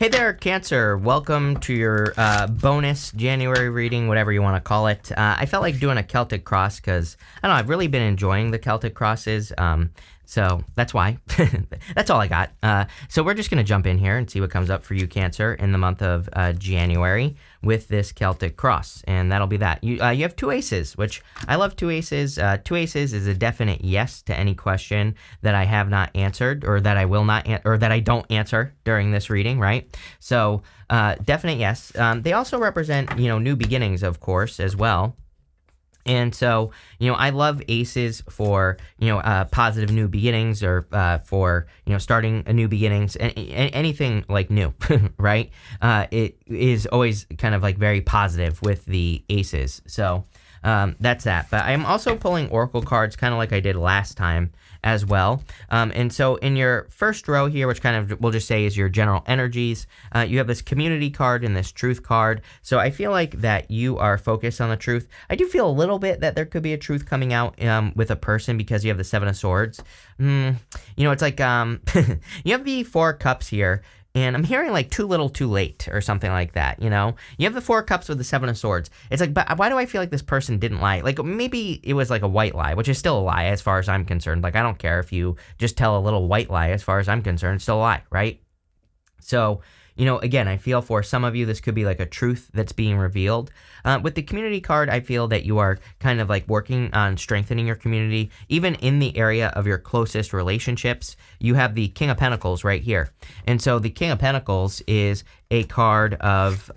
Hey there, Cancer. Welcome to your bonus January reading, whatever you want to call it. I felt like doing a Celtic cross because, I don't know, I've really been enjoying the Celtic crosses. So that's why. That's all I got. So we're just going to jump in here and see what comes up for you, Cancer, in the month of January with this Celtic cross. And that'll be that. You have two aces, which I love two aces. Two aces is a definite yes to any question that I have not answered or that I will not or that I don't answer during this reading, right? So definite yes. They also represent, new beginnings, of course, as well. And so, I love aces for, positive new beginnings or for, starting a new beginnings, anything like new, right? It is always kind of like very positive with the aces. So that's that. But I'm also pulling oracle cards kind of like I did last time as well. And so in your first row here, which kind of we'll just say is your general energies, you have this community card and this truth card. So I feel like that you are focused on the truth. I do feel a little bit that there could be a truth coming out with a person because you have the Seven of Swords. It's like you have the Four of Cups here. And I'm hearing like too little, too late or something like that, You have the Four of Cups with the Seven of Swords. It's like, but why do I feel like this person didn't lie? Like maybe it was like a white lie, which is still a lie as far as I'm concerned. Like I don't care if you just tell a little white lie as far as I'm concerned. It's still a lie, right? So, again, I feel for some of you, this could be like a truth that's being revealed. With the community card, I feel that you are kind of like working on strengthening your community, even in the area of your closest relationships. You have the King of Pentacles right here. And so the King of Pentacles is a card of,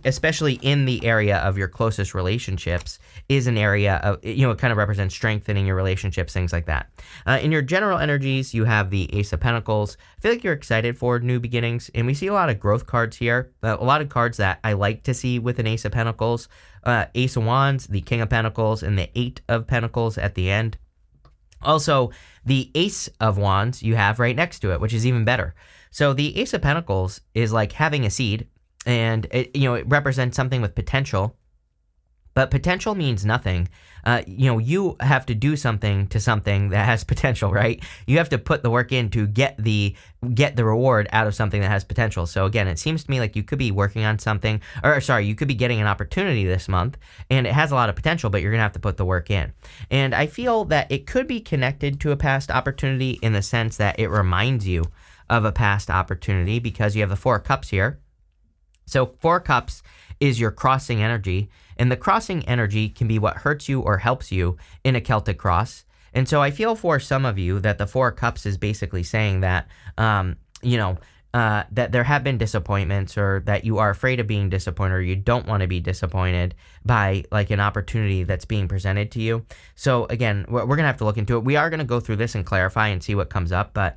especially in the area of your closest relationships is an area of, it kind of represents strengthening your relationships, things like that. In your general energies, you have the Ace of Pentacles. I feel like you're excited for new beginnings, and we see a lot of growth cards here, a lot of cards that I like to see with an Ace of Pentacles. Ace of Wands, the King of Pentacles, and the Eight of Pentacles at the end. Also, the Ace of Wands you have right next to it, which is even better. So the Ace of Pentacles is like having a seed, and it represents something with potential. But potential means nothing. You have to do something to something that has potential, right? You have to put the work in to get the reward out of something that has potential. So again, it seems to me like you could be working on something, you could be getting an opportunity this month, and it has a lot of potential, but you're gonna have to put the work in. And I feel that it could be connected to a past opportunity in the sense that it reminds you of a past opportunity because you have the Four of Cups here. So Four of Cups is your crossing energy, and the crossing energy can be what hurts you or helps you in a Celtic cross. And so I feel for some of you that the Four of Cups is basically saying that, that there have been disappointments or that you are afraid of being disappointed or you don't want to be disappointed by like an opportunity that's being presented to you. So again, we're going to have to look into it. We are going to go through this and clarify and see what comes up, but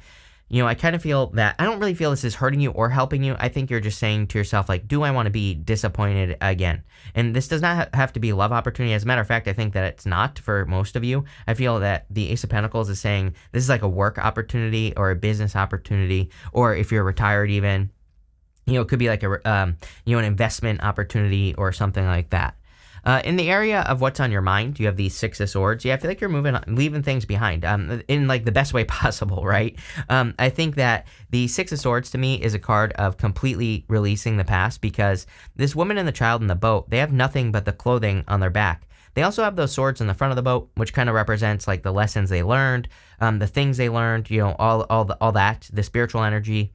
I kind of feel that I don't really feel this is hurting you or helping you. I think you're just saying to yourself, like, do I want to be disappointed again? And this does not have to be a love opportunity. As a matter of fact, I think that it's not for most of you. I feel that the Ace of Pentacles is saying this is like a work opportunity or a business opportunity, or if you're retired even, it could be like an investment opportunity or something like that. In the area of what's on your mind, you have the Six of Swords. Yeah, I feel like you're leaving things behind in like the best way possible, right? I think that the Six of Swords to me is a card of completely releasing the past because this woman and the child in the boat, they have nothing but the clothing on their back. They also have those swords in the front of the boat, which kind of represents like the lessons they learned, the things they learned, all that, the spiritual energy.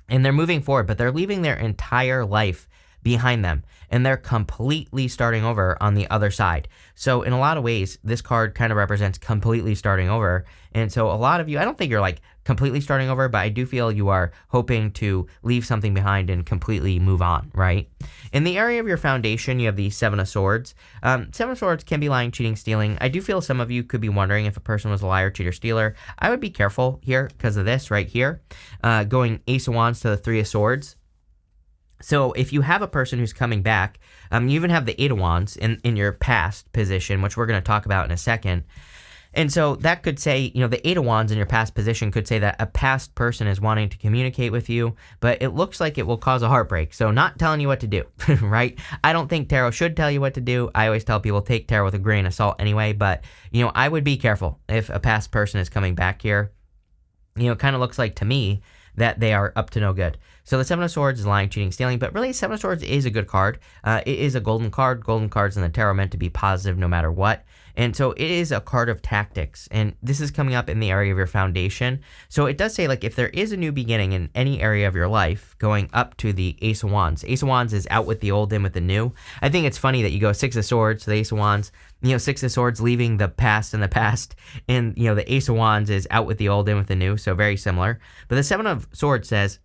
And they're moving forward, but they're leaving their entire life behind them, and they're completely starting over on the other side. So in a lot of ways, this card kind of represents completely starting over. And so a lot of you, I don't think you're like completely starting over, but I do feel you are hoping to leave something behind and completely move on, right? In the area of your foundation, you have the Seven of Swords. Seven of Swords can be lying, cheating, stealing. I do feel some of you could be wondering if a person was a liar, cheater, stealer. I would be careful here because of this right here. Going Ace of Wands to the Three of Swords. So if you have a person who's coming back, you even have the Eight of Wands in your past position, which we're going to talk about in a second. And so that could say, the Eight of Wands in your past position could say that a past person is wanting to communicate with you, but it looks like it will cause a heartbreak. So not telling you what to do, right? I don't think tarot should tell you what to do. I always tell people take tarot with a grain of salt anyway, but, I would be careful if a past person is coming back here. It kind of looks like to me that they are up to no good. So the Seven of Swords is lying, cheating, stealing, but really Seven of Swords is a good card. It is a golden card. Golden cards in the tarot are meant to be positive no matter what. And so it is a card of tactics, and this is coming up in the area of your foundation. So it does say, like, if there is a new beginning in any area of your life, going up to the Ace of Wands. Ace of Wands is out with the old, in with the new. I think it's funny that you go Six of Swords to the Ace of Wands, Six of Swords leaving the past in the past, and, the Ace of Wands is out with the old, in with the new, so very similar. But the Seven of Swords says,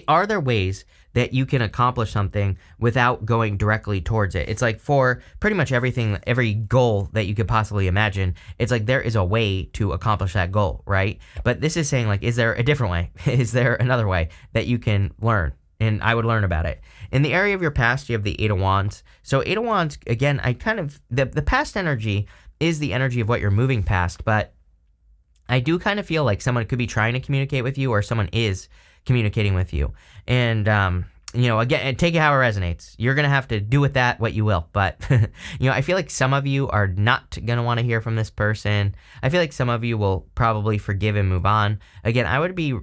are there ways that you can accomplish something without going directly towards it? It's like for pretty much everything, every goal that you could possibly imagine, it's like there is a way to accomplish that goal, right? But this is saying, like, is there a different way? Is there another way that you can learn? And I would learn about it. In the area of your past, you have the Eight of Wands. So Eight of Wands, again, the past energy is the energy of what you're moving past, but I do kind of feel like someone could be trying to communicate with you, or someone is communicating with you. And, again, take it how it resonates. You're going to have to do with that what you will. But, I feel like some of you are not going to want to hear from this person. I feel like some of you will probably forgive and move on. Again, I would be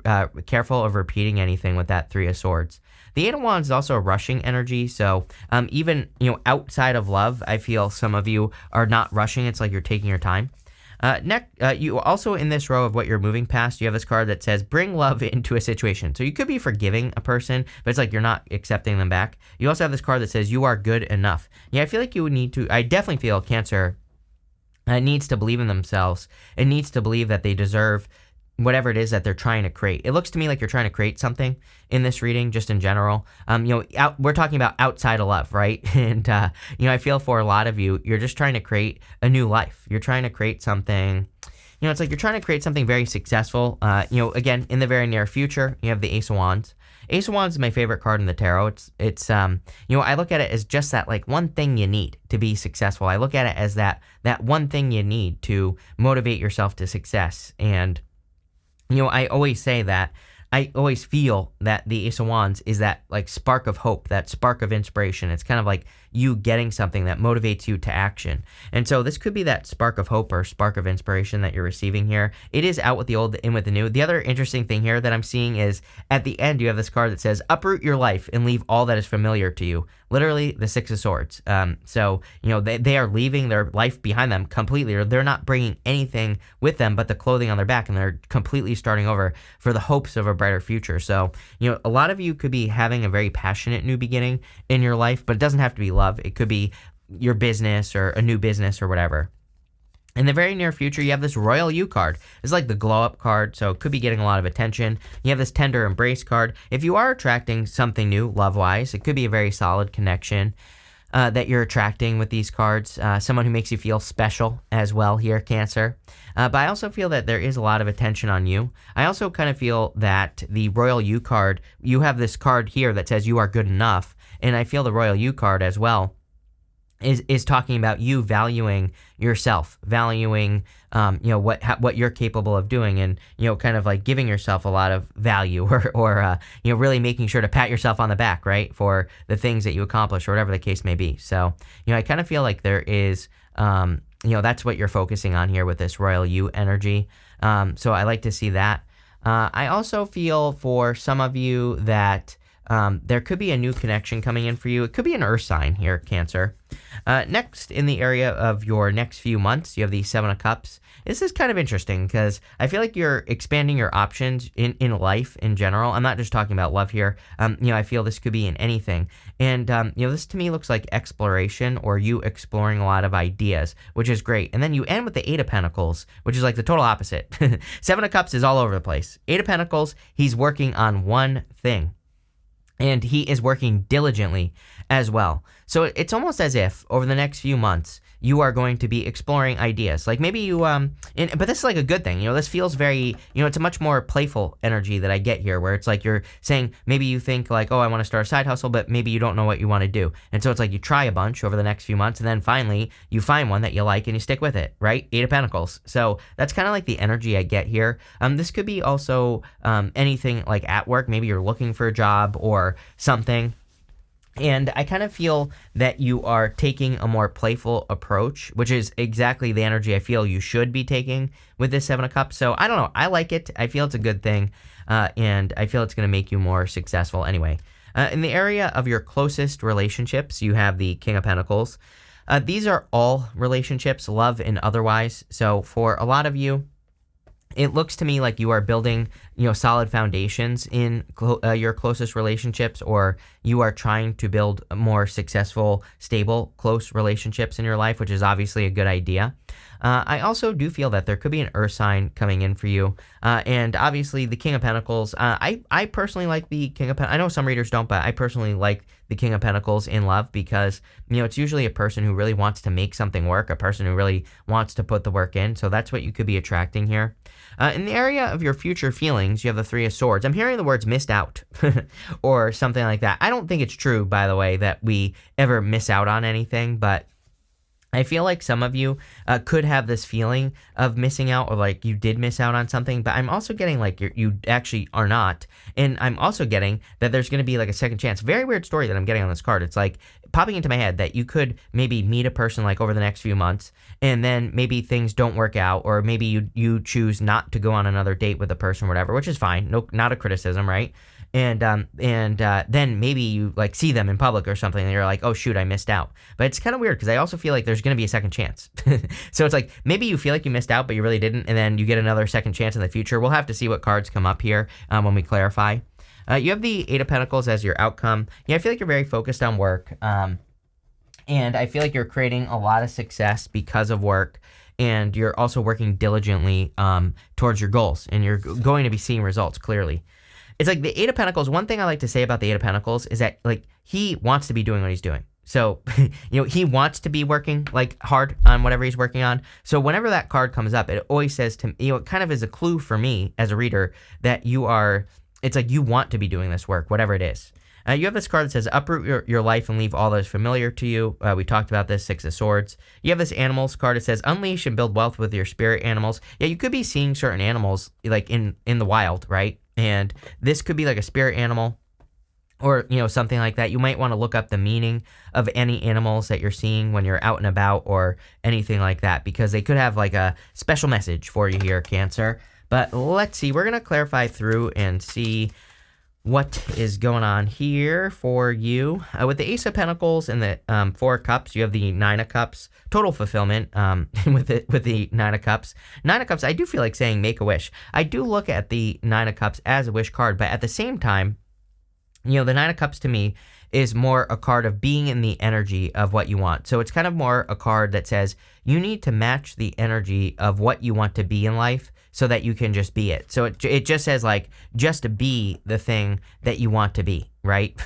careful of repeating anything with that Three of Swords. The Eight of Wands is also a rushing energy. So even, outside of love, I feel some of you are not rushing. It's like you're taking your time. Next, you also, in this row of what you're moving past, you have this card that says bring love into a situation. So you could be forgiving a person, but it's like you're not accepting them back. You also have this card that says you are good enough. Yeah, I feel like you would need to, I definitely feel Cancer needs to believe in themselves. It needs to believe that they deserve whatever it is that they're trying to create. It looks to me like you're trying to create something in this reading, just in general. We're talking about outside of love, right? And, I feel for a lot of you, you're just trying to create a new life. You're trying to create something, it's like you're trying to create something very successful. Again, in the very near future, you have the Ace of Wands. Ace of Wands is my favorite card in the tarot. It's I look at it as just that, like, one thing you need to be successful. I look at it as that one thing you need to motivate yourself to success. And I always say that I always feel that the Ace of Wands is that, like, spark of hope, that spark of inspiration. It's kind of like you getting something that motivates you to action. And so this could be that spark of hope or spark of inspiration that you're receiving here. It is out with the old, in with the new. The other interesting thing here that I'm seeing is at the end, you have this card that says uproot your life and leave all that is familiar to you. Literally the Six of Swords. So they are leaving their life behind them completely, or they're not bringing anything with them but the clothing on their back, and they're completely starting over for the hopes of a brighter future. So, a lot of you could be having a very passionate new beginning in your life, but it doesn't have to be love. It could be your business or a new business or whatever. In the very near future, you have this Royal You card. It's like the glow up card, so it could be getting a lot of attention. You have this Tender Embrace card. If you are attracting something new love-wise, it could be a very solid connection that you're attracting with these cards. Someone who makes you feel special as well here, Cancer. But I also feel that there is a lot of attention on you. I also kind of feel that the Royal You card, you have this card here that says you are good enough, and I feel the Royal You card as well is talking about you valuing yourself, valuing what you're capable of doing, and kind of like giving yourself a lot of value, or really making sure to pat yourself on the back, right, for the things that you accomplish or whatever the case may be. So I kind of feel like there is that's what you're focusing on here with this Royal You energy. So I like to see that. I also feel for some of you that there could be a new connection coming in for you. It could be an earth sign here, Cancer. Next, in the area of your next few months, you have the Seven of Cups. This is kind of interesting because I feel like you're expanding your options in life in general. I'm not just talking about love here. I feel this could be in anything. And, this to me looks like exploration, or you exploring a lot of ideas, which is great. And then you end with the Eight of Pentacles, which is like the total opposite. Seven of Cups is all over the place. Eight of Pentacles, he's working on one thing. And he is working diligently as well. So it's almost as if over the next few months, you are going to be exploring ideas. Like maybe you, but this is like a good thing. This feels very, it's a much more playful energy that I get here, where it's like you're saying, maybe you think like, oh, I want to start a side hustle, but maybe you don't know what you want to do. And so it's like you try a bunch over the next few months, and then finally you find one that you like and you stick with it, right? Eight of Pentacles. So that's kind of like the energy I get here. This could be also anything like at work. Maybe you're looking for a job or something. And I kind of feel that you are taking a more playful approach, which is exactly the energy I feel you should be taking with this Seven of Cups. So I don't know. I like it. I feel it's a good thing. And I feel it's going to make you more successful anyway. In the area of your closest relationships, you have the King of Pentacles. These are all relationships, love and otherwise. So for a lot of you, it looks to me like you are building, solid foundations in your closest relationships, or you are trying to build more successful, stable, close relationships in your life, which is obviously a good idea. I also do feel that there could be an earth sign coming in for you. And obviously the King of Pentacles, I personally like the King of Pentacles. I know some readers don't, but I personally like the King of Pentacles in love because, it's usually a person who really wants to make something work, a person who really wants to put the work in. So that's what you could be attracting here. In the area of your future feelings, you have the Three of Swords. I'm hearing the words missed out or something like that. I don't think it's true, by the way, that we ever miss out on anything, but I feel like some of you could have this feeling of missing out, or like you did miss out on something, but I'm also getting like you actually are not. And I'm also getting that there's going to be like a second chance. Very weird story that I'm getting on this card. It's like popping into my head that you could maybe meet a person like over the next few months, and then maybe things don't work out, or maybe you choose not to go on another date with a person or whatever, which is fine. No, not a criticism, right? And then maybe you like see them in public or something and you're like, oh shoot, I missed out. But it's kind of weird because I also feel like there's going to be a second chance. So it's like maybe you feel like you missed out, but you really didn't. And then you get another second chance in the future. We'll have to see what cards come up here when we clarify. You have the Eight of Pentacles as your outcome. Yeah, I feel like you're very focused on work. And I feel like you're creating a lot of success because of work. And you're also working diligently towards your goals. And you're going to be seeing results clearly. It's like the Eight of Pentacles. One thing I like to say about the Eight of Pentacles is that like he wants to be doing what he's doing. So, he wants to be working like hard on whatever he's working on. So whenever that card comes up, it always says to me, it kind of is a clue for me as a reader that it's like you want to be doing this work, whatever it is. You have this card that says uproot your life and leave all that is familiar to you. We talked about this, Six of Swords. You have this animals card that says unleash and build wealth with your spirit animals. Yeah, you could be seeing certain animals like in the wild, right? And this could be like a spirit animal or, something like that. You might want to look up the meaning of any animals that you're seeing when you're out and about or anything like that, because they could have like a special message for you here, Cancer. But let's see. We're going to clarify through and see what is going on here for you. With the Ace of Pentacles and the Four of Cups, you have the Nine of Cups. Total fulfillment with the Nine of Cups. Nine of Cups, I do feel like saying make a wish. I do look at the Nine of Cups as a wish card, but at the same time, the Nine of Cups to me is more a card of being in the energy of what you want. So it's kind of more a card that says you need to match the energy of what you want to be in life so that you can just be it. So it just says like just be the thing that you want to be, right?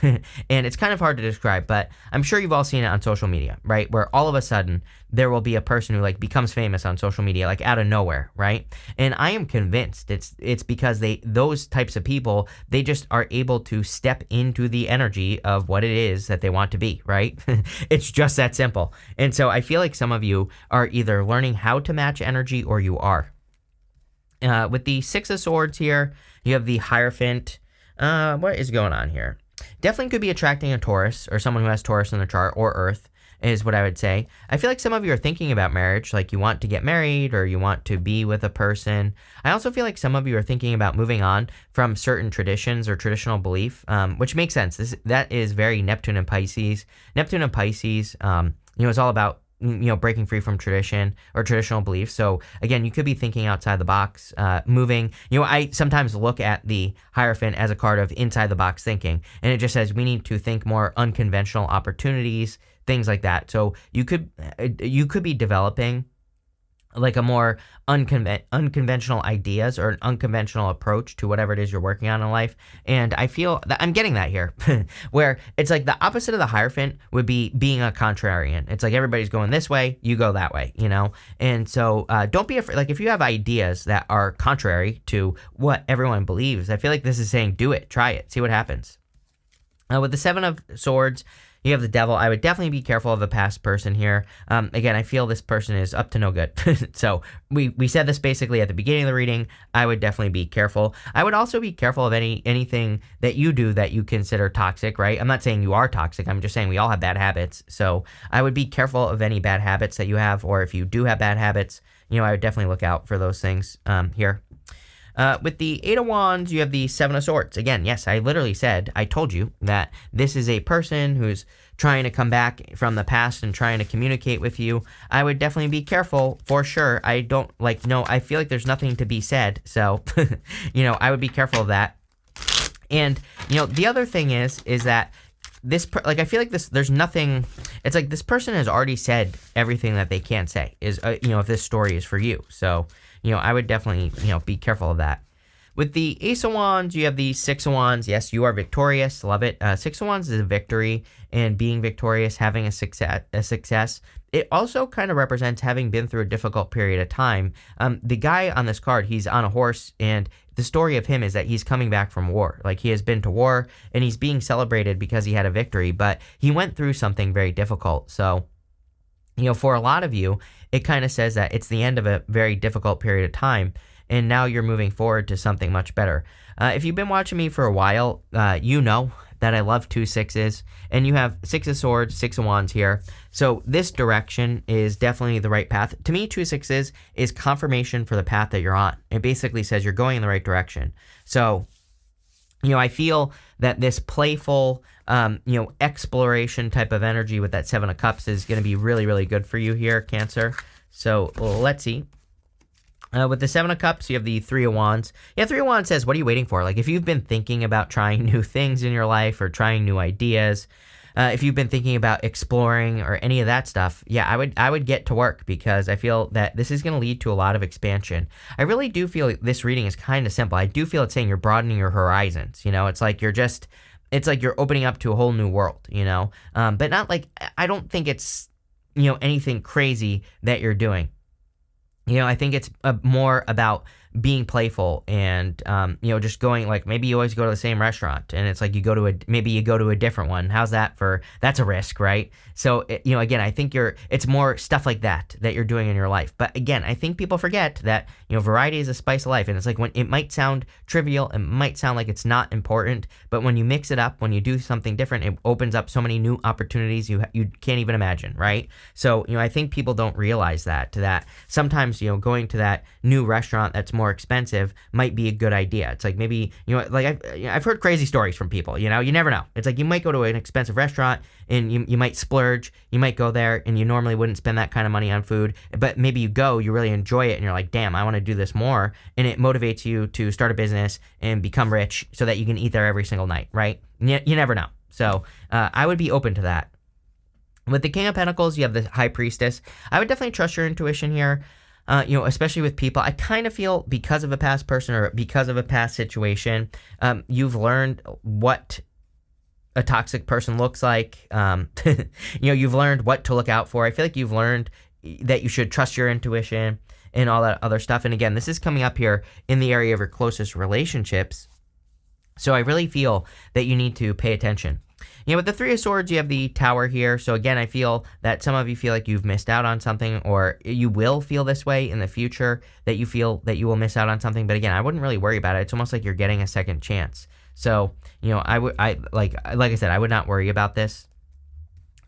And it's kind of hard to describe, but I'm sure you've all seen it on social media, right? Where all of a sudden there will be a person who like becomes famous on social media, like out of nowhere, right? And I am convinced it's because those types of people, they just are able to step into the energy of what it is that they want to be, right? It's just that simple. And so I feel like some of you are either learning how to match energy or you are. With the Six of Swords here, you have the Hierophant. What is going on here? Definitely could be attracting a Taurus or someone who has Taurus in the chart, or Earth is what I would say. I feel like some of you are thinking about marriage, like you want to get married or you want to be with a person. I also feel like some of you are thinking about moving on from certain traditions or traditional belief, which makes sense. That is very Neptune and Pisces. Neptune and Pisces, is all about breaking free from tradition or traditional beliefs. So again, you could be thinking outside the box, moving. I sometimes look at the Hierophant as a card of inside the box thinking, and it just says we need to think more unconventional opportunities, things like that. So you could be developing like a more unconventional ideas or an unconventional approach to whatever it is you're working on in life. And I feel that I'm getting that here, where it's like the opposite of the Hierophant would be being a contrarian. It's like everybody's going this way, you go that way, And so don't be afraid. Like if you have ideas that are contrary to what everyone believes, I feel like this is saying do it, try it, see what happens. With the Seven of Swords, You have the devil. I would definitely be careful of a past person here. Again, I feel this person is up to no good. So we said this basically at the beginning of the reading. I would definitely be careful. I would also be careful of anything that you do that you consider toxic, right? I'm not saying you are toxic. I'm just saying we all have bad habits. So I would be careful of any bad habits that you have, or if you do have bad habits, I would definitely look out for those things here. With the Eight of Wands, you have the Seven of Swords. Again, yes, I told you that this is a person who's trying to come back from the past and trying to communicate with you. I would definitely be careful for sure. I feel like there's nothing to be said. So, I would be careful of that. And, the other thing is that I feel like there's nothing, it's like this person has already said everything that they can say if this story is for you. So, I would definitely, be careful of that. With the Ace of Wands, you have the Six of Wands. Yes, you are victorious. Love it. Six of Wands is a victory, and being victorious, having a success. It also kind of represents having been through a difficult period of time. The guy on this card, he's on a horse, and the story of him is that he's coming back from war. Like, he has been to war, and he's being celebrated because he had a victory, but he went through something very difficult. So, for a lot of you, it kind of says that it's the end of a very difficult period of time, and now you're moving forward to something much better. If you've been watching me for a while, you know that I love 2 6s, and you have Six of Swords, Six of Wands here. So this direction is definitely the right path. To me, 2 6s is confirmation for the path that you're on. It basically says you're going in the right direction. So, I feel that this playful, exploration type of energy with that Seven of Cups is going to be really, really good for you here, Cancer. So let's see. With the Seven of Cups, you have the Three of Wands. Yeah, Three of Wands says, what are you waiting for? Like, if you've been thinking about trying new things in your life or trying new ideas, if you've been thinking about exploring or any of that stuff, yeah, I would get to work, because I feel that this is going to lead to a lot of expansion. I really do feel like this reading is kind of simple. I do feel it's saying you're broadening your horizons. It's like you're opening up to a whole new world, but not like, I don't think it's, anything crazy that you're doing. I think it's more about being playful and, just going, like, maybe you always go to the same restaurant, and it's like you go to a different one. How's that that's a risk, right? So, again, I think it's more stuff like that you're doing in your life. But again, I think people forget that, variety is a spice of life. And it's like, when it might sound trivial, it might sound like it's not important, but when you mix it up, when you do something different, it opens up so many new opportunities you can't even imagine, right? So, I think people don't realize that sometimes, going to that new restaurant that's more expensive might be a good idea. It's like, maybe, I've heard crazy stories from people, you never know. It's like, you might go to an expensive restaurant and you might splurge, you might go there and you normally wouldn't spend that kind of money on food, but maybe you really enjoy it, and you're like, damn, I want to do this more, and it motivates you to start a business and become rich so that you can eat there every single night, right? You never know. So I would be open to that. With the King of Pentacles, you have the High Priestess. I would definitely trust your intuition here. Especially with people, I kind of feel, because of a past person or because of a past situation, you've learned what a toxic person looks like. You've learned what to look out for. I feel like you've learned that you should trust your intuition and all that other stuff. And again, this is coming up here in the area of your closest relationships. So I really feel that you need to pay attention. With the Three of Swords, you have the Tower here. So again, I feel that some of you feel like you've missed out on something, or you will feel this way in the future, that you feel that you will miss out on something. But again, I wouldn't really worry about it. It's almost like you're getting a second chance. So, like I said, I would not worry about this.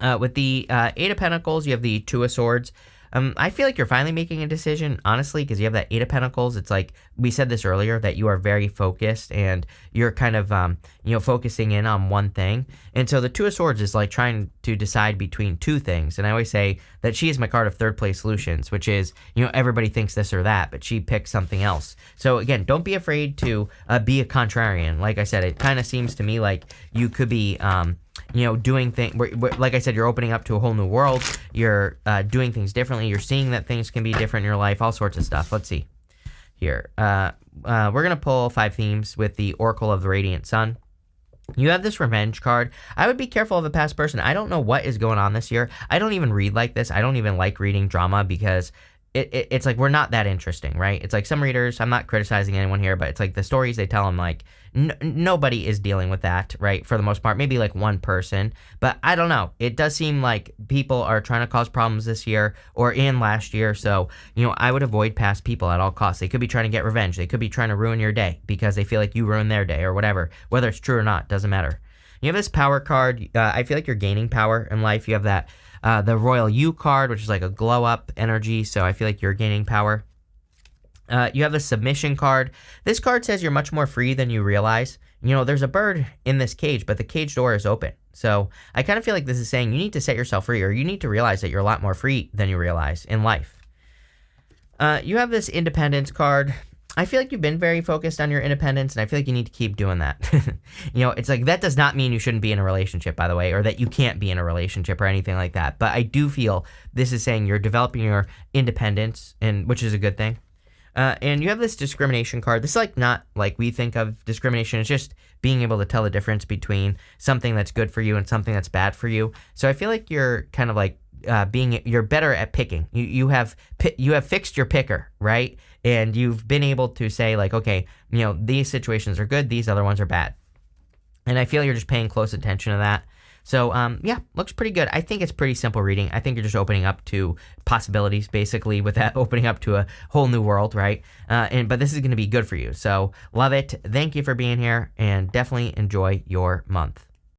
With the Eight of Pentacles, you have the Two of Swords. I feel like you're finally making a decision, honestly, because you have that Eight of Pentacles. It's like, we said this earlier, that you are very focused and you're kind of, focusing in on one thing. And so the Two of Swords is like trying to decide between two things. And I always say that she is my card of third place solutions, which is, everybody thinks this or that, but she picks something else. So again, don't be afraid to be a contrarian. Like I said, it kind of seems to me like you could be, doing things, like I said, you're opening up to a whole new world. You're doing things differently. You're seeing that things can be different in your life, all sorts of stuff. Let's see here. We're going to pull 5 themes with the Oracle of the Radiant Sun. You have this Revenge card. I would be careful of a past person. I don't know what is going on this year. I don't even read like this. I don't even like reading drama, because it's like, we're not that interesting, right? It's like, some readers, I'm not criticizing anyone here, but it's like the stories they tell, I'm like, Nobody is dealing with that, right? For the most part, maybe like one person, but I don't know. It does seem like people are trying to cause problems this year or in last year. So, I would avoid past people at all costs. They could be trying to get revenge. They could be trying to ruin your day because they feel like you ruined their day or whatever. Whether it's true or not, doesn't matter. You have this power card. I feel like you're gaining power in life. You have that the Royal You card, which is like a glow up energy. So I feel like you're gaining power. You have the submission card. This card says you're much more free than you realize. There's a bird in this cage, but the cage door is open. So I kind of feel like this is saying you need to set yourself free, or you need to realize that you're a lot more free than you realize in life. You have this independence card. I feel like you've been very focused on your independence, and I feel like you need to keep doing that. It's like that does not mean you shouldn't be in a relationship, by the way, or that you can't be in a relationship or anything like that. But I do feel this is saying you're developing your independence, and which is a good thing. And you have this discrimination card. This is like not like we think of discrimination. It's just being able to tell the difference between something that's good for you and something that's bad for you. So I feel like you're kind of like you're better at picking. You have fixed your picker, right? And you've been able to say like, okay, these situations are good, these other ones are bad. And I feel you're just paying close attention to that. So, yeah, looks pretty good. I think it's pretty simple reading. I think you're just opening up to possibilities, basically, with that opening up to a whole new world, right? But this is going to be good for you. So, love it. Thank you for being here, and definitely enjoy your month.